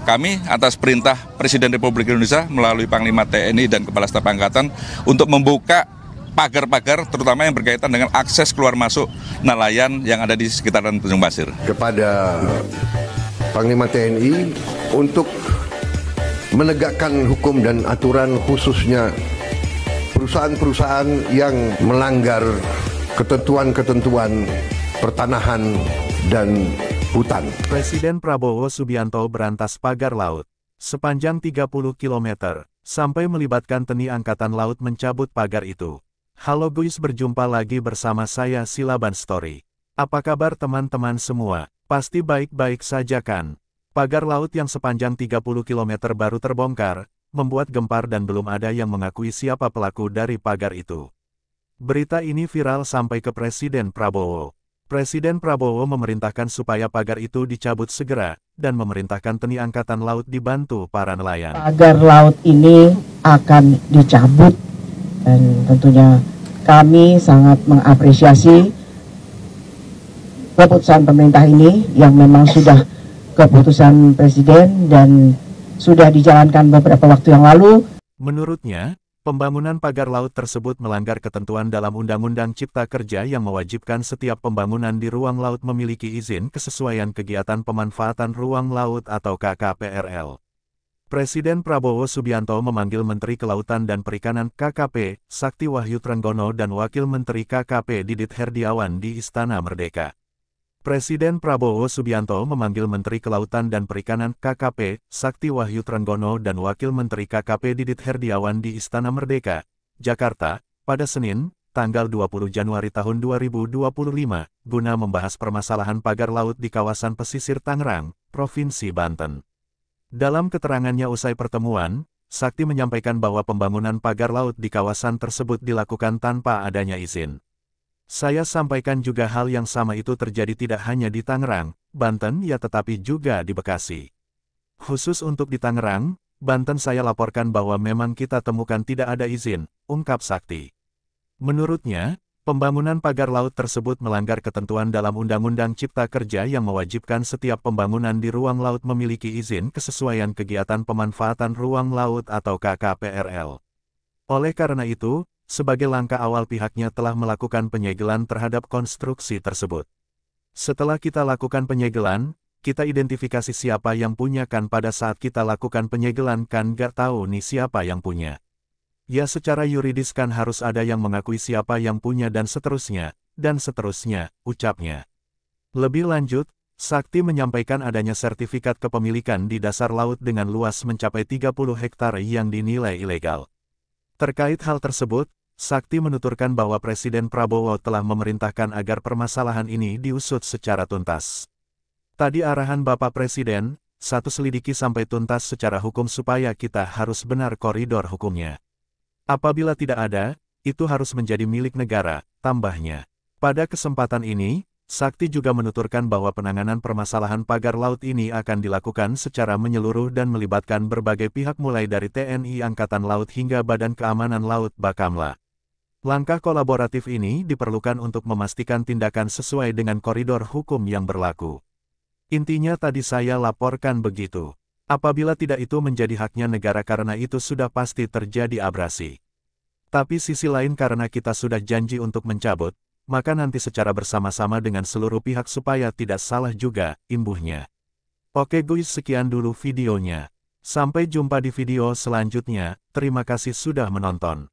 Kami atas perintah Presiden Republik Indonesia melalui Panglima TNI dan Kepala Staf Angkatan untuk membuka pagar-pagar terutama yang berkaitan dengan akses keluar masuk nelayan yang ada di sekitaran Tanjung Pasir. Kepada Panglima TNI untuk menegakkan hukum dan aturan khususnya perusahaan-perusahaan yang melanggar ketentuan-ketentuan pertanahan dan hutan. Presiden Prabowo Subianto berantas pagar laut sepanjang 30 km sampai melibatkan TNI Angkatan Laut mencabut pagar itu. Halo guys, berjumpa lagi bersama saya Silaban Story. Apa kabar teman-teman semua? Pasti baik-baik saja kan? Pagar laut yang sepanjang 30 km baru terbongkar, membuat gempar dan belum ada yang mengakui siapa pelaku dari pagar itu. Berita ini viral sampai ke Presiden Prabowo. Presiden Prabowo memerintahkan supaya pagar itu dicabut segera, dan memerintahkan TNI Angkatan Laut dibantu para nelayan. Pagar laut ini akan dicabut, dan tentunya kami sangat mengapresiasi keputusan pemerintah ini yang memang sudah keputusan Presiden dan sudah dijalankan beberapa waktu yang lalu. Menurutnya, pembangunan pagar laut tersebut melanggar ketentuan dalam Undang-Undang Cipta Kerja yang mewajibkan setiap pembangunan di ruang laut memiliki izin kesesuaian kegiatan pemanfaatan ruang laut atau KKPRL. Presiden Prabowo Subianto memanggil Menteri Kelautan dan Perikanan (KKP) Sakti Wahyu Trenggono dan Wakil Menteri KKP Didit Herdiawan di Istana Merdeka. Presiden Prabowo Subianto memanggil Menteri Kelautan dan Perikanan (KKP) Sakti Wahyu Trenggono dan Wakil Menteri KKP Didit Herdiawan di Istana Merdeka, Jakarta, pada Senin, tanggal 20 Januari tahun 2025, guna membahas permasalahan pagar laut di kawasan pesisir Tangerang, Provinsi Banten. Dalam keterangannya usai pertemuan, Sakti menyampaikan bahwa pembangunan pagar laut di kawasan tersebut dilakukan tanpa adanya izin. Saya sampaikan juga hal yang sama itu terjadi tidak hanya di Tangerang, Banten ya tetapi juga di Bekasi. Khusus untuk di Tangerang, Banten saya laporkan bahwa memang kita temukan tidak ada izin, ungkap Sakti. Menurutnya, pembangunan pagar laut tersebut melanggar ketentuan dalam Undang-Undang Cipta Kerja yang mewajibkan setiap pembangunan di ruang laut memiliki izin kesesuaian kegiatan pemanfaatan ruang laut atau KKPRL. Oleh karena itu, sebagai langkah awal pihaknya telah melakukan penyegelan terhadap konstruksi tersebut. Setelah kita lakukan penyegelan, kita identifikasi siapa yang punya kan pada saat kita lakukan penyegelan kan gak tahu nih siapa yang punya. Ya secara yuridis kan harus ada yang mengakui siapa yang punya dan seterusnya, ucapnya. Lebih lanjut, Sakti menyampaikan adanya sertifikat kepemilikan di dasar laut dengan luas mencapai 30 hektar yang dinilai ilegal. Terkait hal tersebut, Sakti menuturkan bahwa Presiden Prabowo telah memerintahkan agar permasalahan ini diusut secara tuntas. Tadi arahan Bapak Presiden, satu selidiki sampai tuntas secara hukum supaya kita harus benar koridor hukumnya. Apabila tidak ada, itu harus menjadi milik negara, tambahnya. Pada kesempatan ini, Sakti juga menuturkan bahwa penanganan permasalahan pagar laut ini akan dilakukan secara menyeluruh dan melibatkan berbagai pihak mulai dari TNI Angkatan Laut hingga Badan Keamanan Laut Bakamla. Langkah kolaboratif ini diperlukan untuk memastikan tindakan sesuai dengan koridor hukum yang berlaku. Intinya tadi saya laporkan begitu. Apabila tidak itu menjadi haknya negara karena itu sudah pasti terjadi abrasi. Tapi sisi lain karena kita sudah janji untuk mencabut, maka nanti secara bersama-sama dengan seluruh pihak supaya tidak salah juga, imbuhnya. Oke guys, sekian dulu videonya. Sampai jumpa di video selanjutnya, terima kasih sudah menonton.